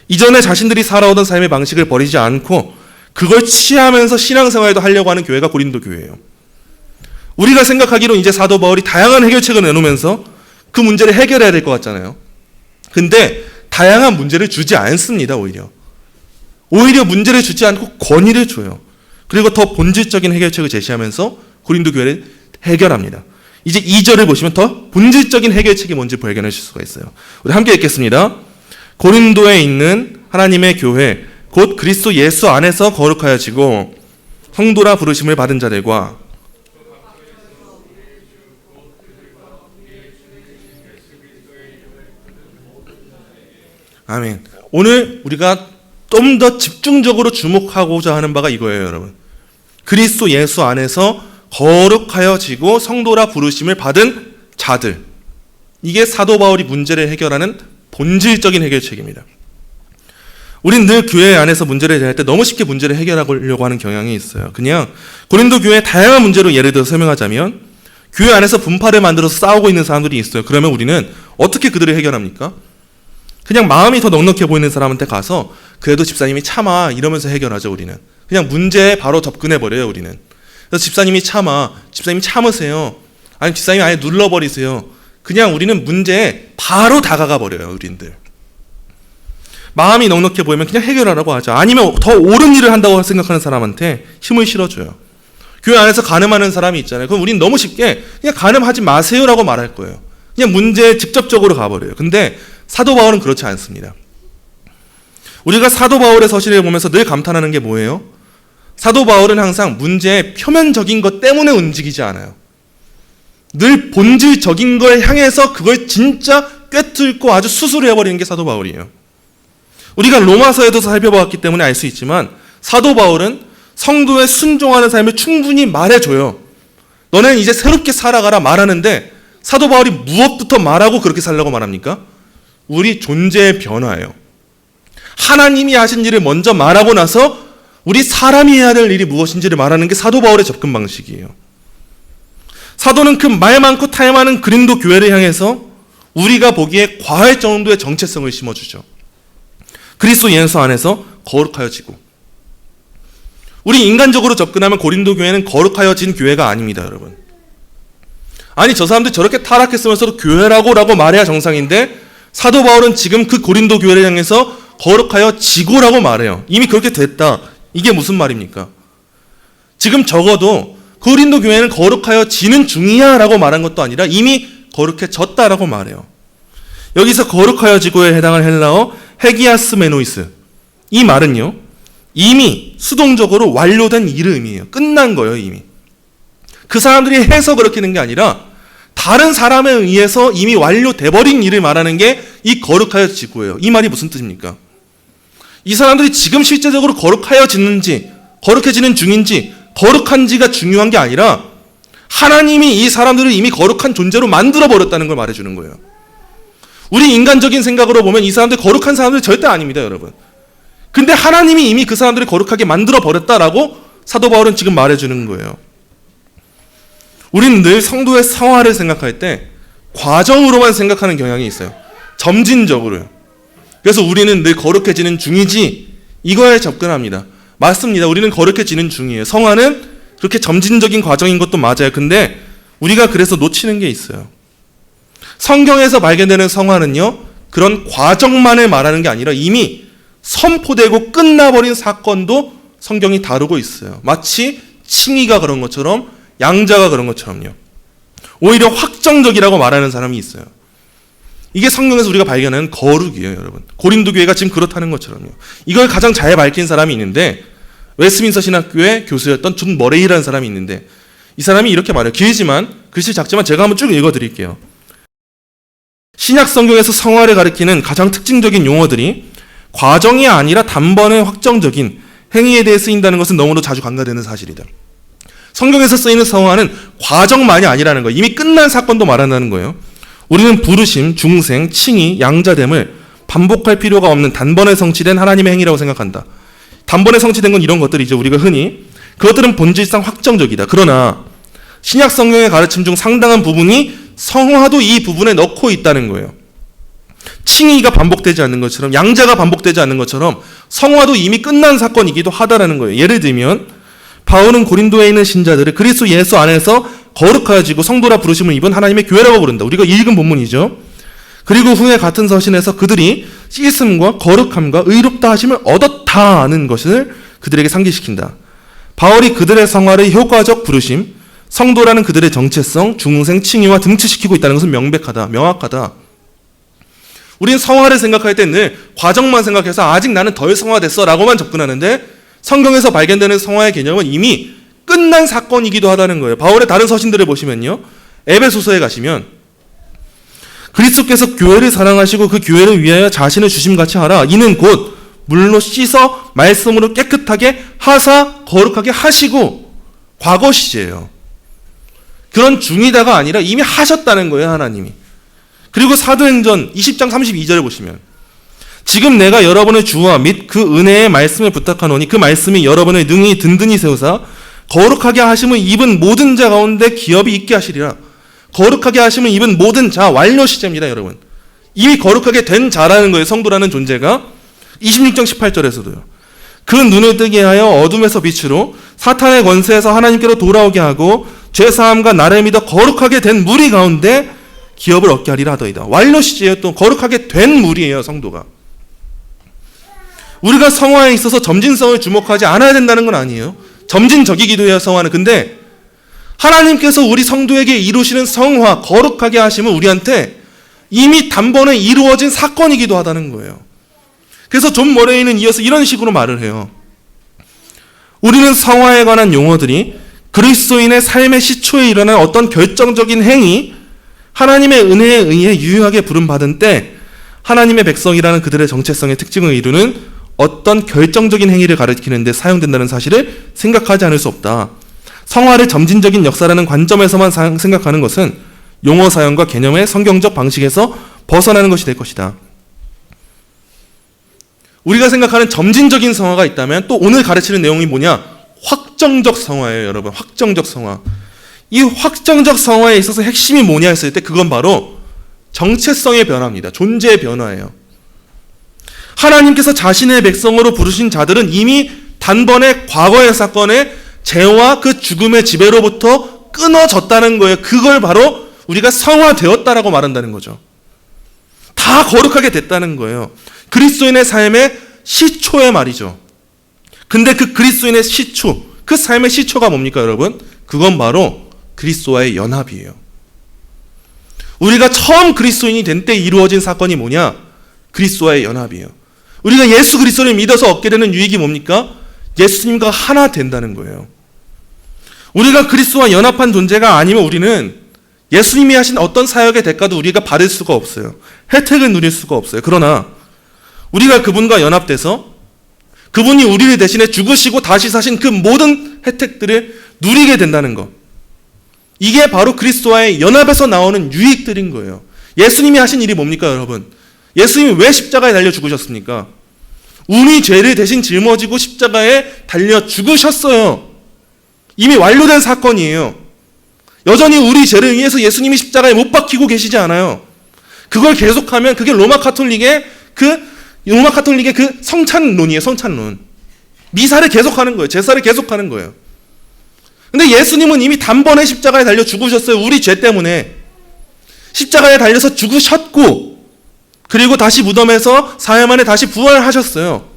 이전에 자신들이 살아오던 삶의 방식을 버리지 않고 그걸 취하면서 신앙생활도 하려고 하는 교회가 고린도 교회예요. 우리가 생각하기로 이제 사도 바울이 다양한 해결책을 내놓으면서 그 문제를 해결해야 될 것 같잖아요. 근데 다양한 문제를 주지 않습니다. 오히려 문제를 주지 않고 권위를 줘요. 그리고 더 본질적인 해결책을 제시하면서 고린도 교회를 해결합니다. 이제 2절을 보시면 더 본질적인 해결책이 뭔지 발견하실 수가 있어요. 우리 함께 읽겠습니다. 고린도에 있는 하나님의 교회 곧 그리스도 예수 안에서 거룩하여지고 성도라 부르심을 받은 자들과 아멘. 오늘 우리가 좀 더 집중적으로 주목하고자 하는 바가 이거예요, 여러분. 그리스도 예수 안에서 거룩하여지고 성도라 부르심을 받은 자들. 이게 사도 바울이 문제를 해결하는 본질적인 해결책입니다. 우린 늘 교회 안에서 문제를 대할 때 너무 쉽게 문제를 해결하려고 하는 경향이 있어요. 그냥 고린도 교회의 다양한 문제로 예를 들어 설명하자면 교회 안에서 분파를 만들어서 싸우고 있는 사람들이 있어요. 그러면 우리는 어떻게 그들을 해결합니까? 그냥 마음이 더 넉넉해 보이는 사람한테 가서 그래도 집사님이 참아 이러면서 해결하죠. 우리는 그냥 문제에 바로 접근해버려요. 우리는 그래서 집사님이 참으세요. 아니 집사님이 아예 눌러버리세요. 그냥 우리는 문제에 바로 다가가 버려요. 우리들 마음이 넉넉해 보이면 그냥 해결하라고 하죠. 아니면 더 옳은 일을 한다고 생각하는 사람한테 힘을 실어줘요. 교회 안에서 간음하는 사람이 있잖아요. 그럼 우린 너무 쉽게 그냥 간음하지 마세요라고 말할 거예요. 그냥 문제에 직접적으로 가버려요. 근데 사도 바울은 그렇지 않습니다. 우리가 사도 바울의 서신을 보면서 늘 감탄하는 게 뭐예요? 사도 바울은 항상 문제의 표면적인 것 때문에 움직이지 않아요. 늘 본질적인 걸 향해서 그걸 진짜 꿰뚫고 아주 수술을 해버리는 게 사도 바울이에요. 우리가 로마서에도 살펴보았기 때문에 알 수 있지만 사도 바울은 성도의 순종하는 삶을 충분히 말해줘요. 너는 이제 새롭게 살아가라 말하는데 사도 바울이 무엇부터 말하고 그렇게 살라고 말합니까? 우리 존재의 변화예요. 하나님이 하신 일을 먼저 말하고 나서 우리 사람이 해야 될 일이 무엇인지를 말하는 게 사도 바울의 접근 방식이에요. 사도는 그 말 많고 탈 많은 그린도 교회를 향해서 우리가 보기에 과할 정도의 정체성을 심어주죠. 그리스도 예수 안에서 거룩하여지고 우리 인간적으로 접근하면 고린도 교회는 거룩하여진 교회가 아닙니다. 여러분 아니 저 사람들 저렇게 타락했으면서도 교회라고 말해야 정상인데 사도 바울은 지금 그 고린도 교회를 향해서 거룩하여지고라고 말해요. 이미 그렇게 됐다. 이게 무슨 말입니까? 지금 적어도 고린도 교회는 거룩하여지는 중이야 라고 말한 것도 아니라 이미 거룩해졌다라고 말해요. 여기서 거룩하여지고에 해당할 헬라어 헤기아스 메노이스 이 말은요 이미 수동적으로 완료된 일을 의미해요. 끝난 거예요. 이미 그 사람들이 해서 그렇게 된 게 아니라 다른 사람에 의해서 이미 완료돼버린 일을 말하는 게 이 거룩하여지고예요. 이 말이 무슨 뜻입니까? 이 사람들이 지금 실제적으로 거룩하여지는지 거룩해지는 중인지 거룩한지가 중요한 게 아니라 하나님이 이 사람들을 이미 거룩한 존재로 만들어버렸다는 걸 말해주는 거예요. 우리 인간적인 생각으로 보면 이 사람들 거룩한 사람들 절대 아닙니다. 여러분 근데 하나님이 이미 그 사람들을 거룩하게 만들어버렸다라고 사도 바울은 지금 말해주는 거예요. 우리는 늘 성도의 성화를 생각할 때 과정으로만 생각하는 경향이 있어요. 점진적으로요. 그래서 우리는 늘 거룩해지는 중이지 이거에 접근합니다. 맞습니다. 우리는 거룩해지는 중이에요. 성화는 그렇게 점진적인 과정인 것도 맞아요. 근데 우리가 그래서 놓치는 게 있어요. 성경에서 발견되는 성화는요 그런 과정만을 말하는 게 아니라 이미 선포되고 끝나버린 사건도 성경이 다루고 있어요. 마치 칭의가 그런 것처럼 양자가 그런 것처럼요. 오히려 확정적이라고 말하는 사람이 있어요. 이게 성경에서 우리가 발견하는 거룩이에요. 여러분 고린도 교회가 지금 그렇다는 것처럼요. 이걸 가장 잘 밝힌 사람이 있는데 웨스민스터 신학교의 교수였던 존 머레이라는 사람이 있는데 이 사람이 이렇게 말해요. 길지만 글씨 작지만 제가 한번 쭉 읽어드릴게요. 신약 성경에서 성화를 가리키는 가장 특징적인 용어들이 과정이 아니라 단번에 확정적인 행위에 대해 쓰인다는 것은 너무도 자주 간과되는 사실이다. 성경에서 쓰이는 성화는 과정만이 아니라는 거예요. 이미 끝난 사건도 말한다는 거예요. 우리는 부르심, 중생, 칭의, 양자됨을 반복할 필요가 없는 단번에 성취된 하나님의 행위라고 생각한다. 단번에 성취된 건 이런 것들이죠. 우리가 흔히 그것들은 본질상 확정적이다. 그러나 신약 성경의 가르침 중 상당한 부분이 성화도 이 부분에 넣고 있다는 거예요. 칭의가 반복되지 않는 것처럼, 양자가 반복되지 않는 것처럼 성화도 이미 끝난 사건이기도 하다라는 거예요. 예를 들면 바울은 고린도에 있는 신자들을 그리스도 예수 안에서 거룩하여지고 성도라 부르심을 입은 하나님의 교회라고 부른다. 우리가 읽은 본문이죠. 그리고 후에 같은 서신에서 그들이 씻음과 거룩함과 의롭다 하심을 얻었다는 것을 그들에게 상기시킨다. 바울이 그들의 성화를 효과적 부르심, 성도라는 그들의 정체성, 중생, 칭의와 등치시키고 있다는 것은 명백하다, 명확하다. 우리는 성화를 생각할 때 늘 과정만 생각해서 아직 나는 덜 성화됐어 라고만 접근하는데 성경에서 발견되는 성화의 개념은 이미 끝난 사건이기도 하다는 거예요. 바울의 다른 서신들을 보시면요. 에베소서에 가시면 그리스도께서 교회를 사랑하시고 그 교회를 위하여 자신을 주심같이 하라. 이는 곧 물로 씻어 말씀으로 깨끗하게 하사 거룩하게 하시고 과거 시제예요. 그런 중이다가 아니라 이미 하셨다는 거예요. 하나님이. 그리고 사도행전 20장 32절을 보시면 지금 내가 여러분의 주와 및 그 은혜의 말씀을 부탁하노니 그 말씀이 여러분을 능히 든든히 세우사 거룩하게 하심을 입은 모든 자 가운데 기업이 있게 하시리라. 거룩하게 하심을 입은 모든 자, 완료 시제입니다. 여러분. 이미 거룩하게 된 자라는 거예요. 성도라는 존재가. 26장 18절에서도요. 그 눈을 뜨게 하여 어둠에서 빛으로 사탄의 권세에서 하나님께로 돌아오게 하고 죄사함과 나를 믿어 거룩하게 된 무리 가운데 기업을 얻게 하리라 하더이다. 완료 시제예요. 또 거룩하게 된 무리예요. 성도가. 우리가 성화에 있어서 점진성을 주목하지 않아야 된다는 건 아니에요. 점진적이기도 해요. 성화는. 근데 하나님께서 우리 성도에게 이루시는 성화, 거룩하게 하심은 우리한테 이미 단번에 이루어진 사건이기도 하다는 거예요. 그래서 존 머레이는 이어서 이런 식으로 말을 해요. 우리는 성화에 관한 용어들이 그리스도인의 삶의 시초에 일어난 어떤 결정적인 행위, 하나님의 은혜에 의해 유효하게 부름받은 때 하나님의 백성이라는 그들의 정체성의 특징을 이루는 어떤 결정적인 행위를 가리키는 데 사용된다는 사실을 생각하지 않을 수 없다. 성화를 점진적인 역사라는 관점에서만 생각하는 것은 용어 사용과 개념의 성경적 방식에서 벗어나는 것이 될 것이다. 우리가 생각하는 점진적인 성화가 있다면 또 오늘 가르치는 내용이 뭐냐? 확정적 성화예요, 여러분. 확정적 성화. 이 확정적 성화에 있어서 핵심이 뭐냐 했을 때 그건 바로 정체성의 변화입니다. 존재의 변화예요. 하나님께서 자신의 백성으로 부르신 자들은 이미 단번에 과거의 사건에 죄와 그 죽음의 지배로부터 끊어졌다는 거예요. 그걸 바로 우리가 성화되었다라고 말한다는 거죠. 다 거룩하게 됐다는 거예요. 그리스도인의 삶의 시초의 말이죠. 근데 그 그리스도인의 시초, 그 삶의 시초가 뭡니까, 여러분? 그건 바로 그리스도와의 연합이에요. 우리가 처음 그리스도인이 된 때 이루어진 사건이 뭐냐? 그리스도와의 연합이에요. 우리가 예수 그리스도를 믿어서 얻게 되는 유익이 뭡니까? 예수님과 하나 된다는 거예요. 우리가 그리스도와 연합한 존재가 아니면 우리는 예수님이 하신 어떤 사역의 대가도 우리가 받을 수가 없어요. 혜택을 누릴 수가 없어요. 그러나 우리가 그분과 연합돼서 그분이 우리를 대신해 죽으시고 다시 사신 그 모든 혜택들을 누리게 된다는 것. 이게 바로 그리스도와의 연합에서 나오는 유익들인 거예요. 예수님이 하신 일이 뭡니까, 여러분? 예수님이 왜 십자가에 달려 죽으셨습니까? 우리 죄를 대신 짊어지고 십자가에 달려 죽으셨어요. 이미 완료된 사건이에요. 여전히 우리 죄를 위해서 예수님이 십자가에 못 박히고 계시지 않아요. 그걸 계속하면 그게 로마 카톨릭의 그 성찬론이에요. 성찬론. 미사를 계속하는 거예요. 제사를 계속하는 거예요. 근데 예수님은 이미 단번에 십자가에 달려 죽으셨어요. 우리 죄 때문에. 십자가에 달려서 죽으셨고 그리고 다시 무덤에서 사흘 만에 다시 부활하셨어요.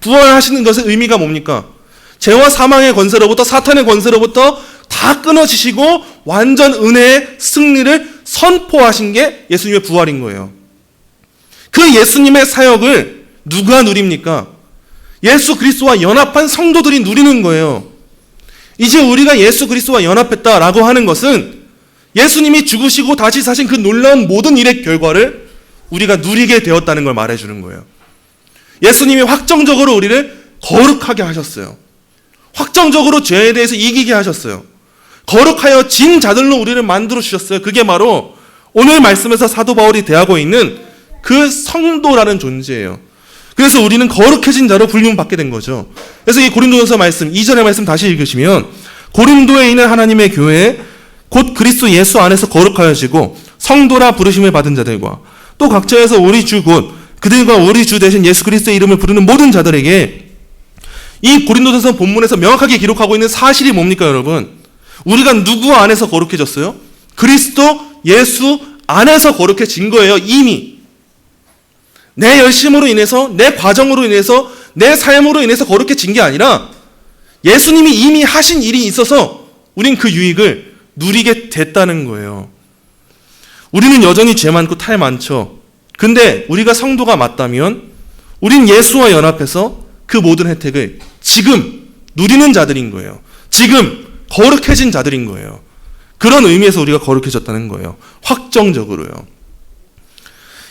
부활하시는 것의 의미가 뭡니까? 죄와 사망의 권세로부터 사탄의 권세로부터 다 끊어지시고 완전 은혜의 승리를 선포하신 게 예수님의 부활인 거예요. 그 예수님의 사역을 누가 누립니까? 예수 그리스도와 연합한 성도들이 누리는 거예요. 이제 우리가 예수 그리스도와 연합했다라고 하는 것은 예수님이 죽으시고 다시 사신 그 놀라운 모든 일의 결과를 우리가 누리게 되었다는 걸 말해주는 거예요. 예수님이 확정적으로 우리를 거룩하게 하셨어요. 확정적으로 죄에 대해서 이기게 하셨어요. 거룩하여 진 자들로 우리를 만들어 주셨어요. 그게 바로 오늘 말씀에서 사도 바울이 대하고 있는 그 성도라는 존재예요. 그래서 우리는 거룩해진 자로 불림받게 된 거죠. 그래서 이 고린도전서 말씀 2절의 말씀 다시 읽으시면 고린도에 있는 하나님의 교회 곧 그리스도 예수 안에서 거룩하여지고 성도라 부르심을 받은 자들과 또 각처에서 우리 주 곧 그들과 우리 주 대신 예수 그리스도의 이름을 부르는 모든 자들에게 이 고린도전서 본문에서 명확하게 기록하고 있는 사실이 뭡니까 여러분? 우리가 누구 안에서 거룩해졌어요? 그리스도 예수 안에서 거룩해진 거예요. 이미 내 열심으로 인해서 내 과정으로 인해서 내 삶으로 인해서 거룩해진 게 아니라 예수님이 이미 하신 일이 있어서 우린 그 유익을 누리게 됐다는 거예요. 우리는 여전히 죄 많고 탈 많죠. 근데 우리가 성도가 맞다면 우린 예수와 연합해서 그 모든 혜택을 지금 누리는 자들인 거예요. 지금 거룩해진 자들인 거예요. 그런 의미에서 우리가 거룩해졌다는 거예요. 확정적으로요.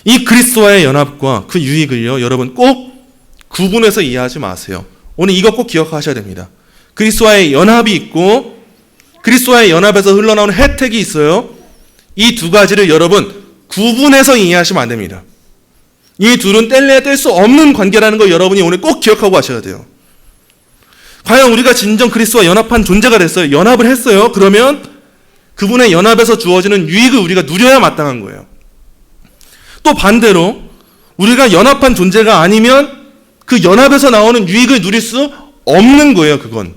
이 그리스도와의 연합과 그 유익을요, 여러분 꼭 구분해서 이해하지 마세요. 오늘 이것 꼭 기억하셔야 됩니다. 그리스도와의 연합이 있고 그리스도와의 연합에서 흘러나오는 혜택이 있어요. 이 두 가지를 여러분 구분해서 이해하시면 안 됩니다. 이 둘은 뗄래야 뗄 수 없는 관계라는 걸 여러분이 오늘 꼭 기억하고 하셔야 돼요. 과연 우리가 진정 그리스도와 연합한 존재가 됐어요. 연합을 했어요. 그러면 그분의 연합에서 주어지는 유익을 우리가 누려야 마땅한 거예요. 또 반대로 우리가 연합한 존재가 아니면 그 연합에서 나오는 유익을 누릴 수 없는 거예요. 그건.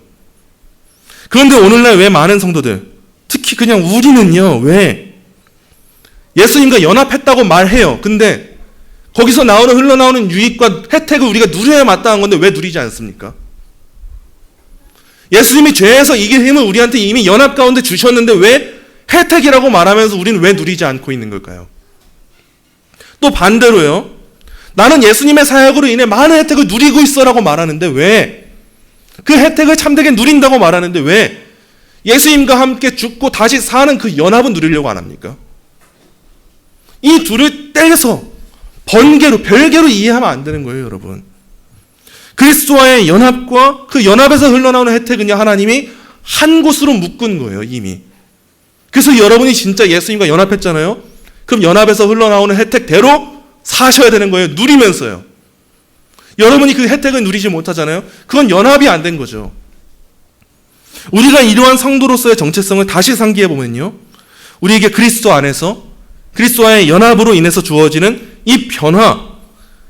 그런데 오늘날 왜 많은 성도들, 특히 그냥 우리는요, 왜 예수님과 연합했다고 말해요. 근데 거기서 흘러나오는 유익과 혜택을 우리가 누려야 마땅한 건데 왜 누리지 않습니까? 예수님이 죄에서 이길 힘을 우리한테 이미 연합 가운데 주셨는데 왜 혜택이라고 말하면서 우리는 왜 누리지 않고 있는 걸까요? 또 반대로요. 나는 예수님의 사역으로 인해 많은 혜택을 누리고 있어라고 말하는데 왜 그 혜택을 참되게 누린다고 말하는데 왜 예수님과 함께 죽고 다시 사는 그 연합은 누리려고 안 합니까? 이 둘을 떼서 번개로 별개로 이해하면 안 되는 거예요, 여러분. 그리스도와의 연합과 그 연합에서 흘러나오는 혜택은요, 하나님이 한 곳으로 묶은 거예요, 이미. 그래서 여러분이 진짜 예수님과 연합했잖아요. 그럼 연합에서 흘러나오는 혜택대로 사셔야 되는 거예요, 누리면서요. 여러분이 그 혜택을 누리지 못하잖아요. 그건 연합이 안 된 거죠. 우리가 이러한 성도로서의 정체성을 다시 상기해 보면요, 우리에게 그리스도 안에서 그리스도와의 연합으로 인해서 주어지는 이 변화,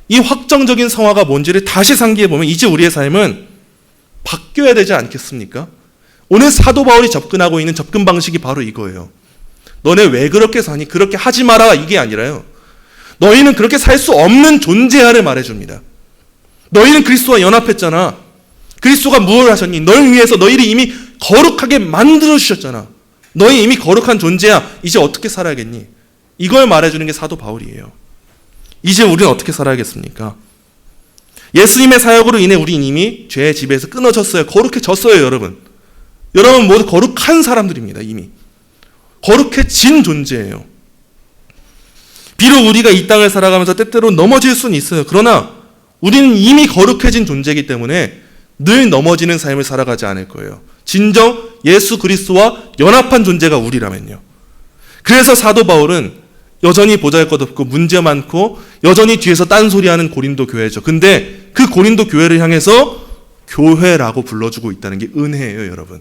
이 확정적인 성화가 뭔지를 다시 상기해 보면 이제 우리의 삶은 바뀌어야 되지 않겠습니까? 오늘 사도 바울이 접근하고 있는 접근 방식이 바로 이거예요. 너네 왜 그렇게 사니? 그렇게 하지 마라, 이게 아니라요. 너희는 그렇게 살 수 없는 존재야를 말해줍니다. 너희는 그리스도와 연합했잖아. 그리스도가 무엇을 하셨니? 너희를 위해서 너희를 이미 거룩하게 만들어주셨잖아. 너희 이미 거룩한 존재야. 이제 어떻게 살아야겠니? 이걸 말해주는 게 사도 바울이에요. 이제 우리는 어떻게 살아야겠습니까? 예수님의 사역으로 인해 우리는 이미 죄의 지배에서 끊어졌어요. 거룩해졌어요, 여러분. 여러분 모두 거룩한 사람들입니다, 이미. 거룩해진 존재예요. 비록 우리가 이 땅을 살아가면서 때때로 넘어질 수는 있어요. 그러나 우리는 이미 거룩해진 존재이기 때문에 늘 넘어지는 삶을 살아가지 않을 거예요. 진정 예수 그리스도와 연합한 존재가 우리라면요. 그래서 사도 바울은 여전히 보잘것없고 문제 많고 여전히 뒤에서 딴소리하는 고린도 교회죠. 근데 그 고린도 교회를 향해서 교회라고 불러주고 있다는 게 은혜예요, 여러분.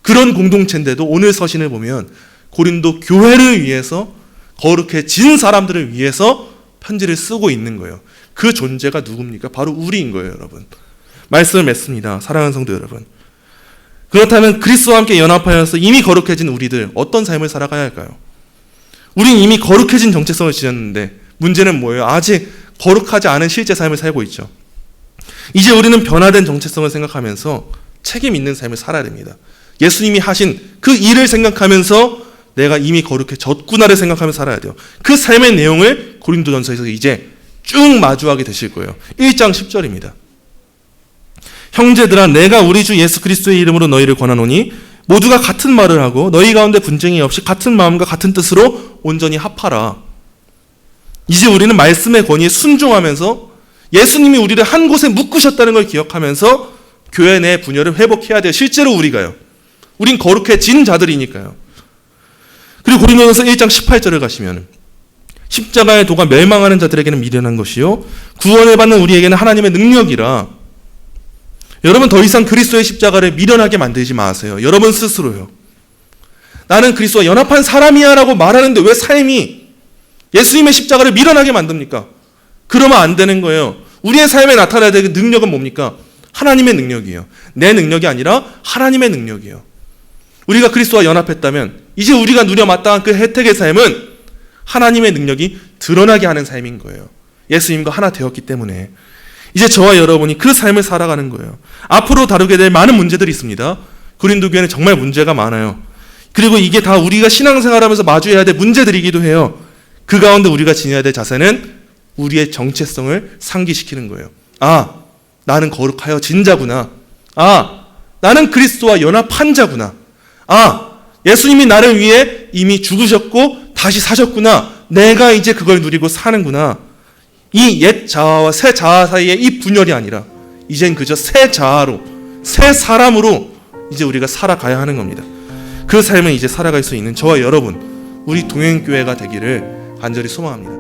그런 공동체인데도 오늘 서신을 보면 고린도 교회를 위해서 거룩해진 사람들을 위해서 편지를 쓰고 있는 거예요. 그 존재가 누굽니까? 바로 우리인 거예요, 여러분. 말씀을 맺습니다. 사랑하는 성도 여러분. 그렇다면 그리스도와 함께 연합하여서 이미 거룩해진 우리들 어떤 삶을 살아가야 할까요? 우린 이미 거룩해진 정체성을 지녔는데 문제는 뭐예요? 아직 거룩하지 않은 실제 삶을 살고 있죠. 이제 우리는 변화된 정체성을 생각하면서 책임 있는 삶을 살아야 됩니다. 예수님이 하신 그 일을 생각하면서 내가 이미 거룩해졌구나를 생각하면서 살아야 돼요. 그 삶의 내용을 고린도전서에서 이제 쭉 마주하게 되실 거예요. 1장 10절입니다. 형제들아, 내가 우리 주 예수 그리스도의 이름으로 너희를 권하노니 모두가 같은 말을 하고 너희 가운데 분쟁이 없이 같은 마음과 같은 뜻으로 온전히 합하라. 이제 우리는 말씀의 권위에 순종하면서 예수님이 우리를 한 곳에 묶으셨다는 걸 기억하면서 교회 내 분열을 회복해야 돼요. 실제로 우리가요. 우린 거룩해진 자들이니까요. 그리고 고린도전서 1장 18절을 가시면 십자가의 도가 멸망하는 자들에게는 미련한 것이요 구원을 받는 우리에게는 하나님의 능력이라. 여러분 더 이상 그리스도의 십자가를 미련하게 만들지 마세요. 여러분 스스로요. 나는 그리스도와 연합한 사람이야 라고 말하는데 왜 삶이 예수님의 십자가를 미련하게 만듭니까? 그러면 안 되는 거예요. 우리의 삶에 나타나야 될 능력은 뭡니까? 하나님의 능력이에요. 내 능력이 아니라 하나님의 능력이에요. 우리가 그리스도와 연합했다면 이제 우리가 누려 마땅한 그 혜택의 삶은 하나님의 능력이 드러나게 하는 삶인 거예요. 예수님과 하나 되었기 때문에 이제 저와 여러분이 그 삶을 살아가는 거예요. 앞으로 다루게 될 많은 문제들이 있습니다. 고린도 교회는 정말 문제가 많아요. 그리고 이게 다 우리가 신앙생활하면서 마주해야 될 문제들이기도 해요. 그 가운데 우리가 지녀야 될 자세는 우리의 정체성을 상기시키는 거예요. 아, 나는 거룩하여 진자구나. 아, 나는 그리스도와 연합한 자구나. 아, 예수님이 나를 위해 이미 죽으셨고 다시 사셨구나. 내가 이제 그걸 누리고 사는구나. 이 옛 자아와 새 자아 사이의 이 분열이 아니라 이젠 그저 새 자아로, 새 사람으로 이제 우리가 살아가야 하는 겁니다. 그 삶을 이제 살아갈 수 있는 저와 여러분, 우리 동행교회가 되기를 간절히 소망합니다.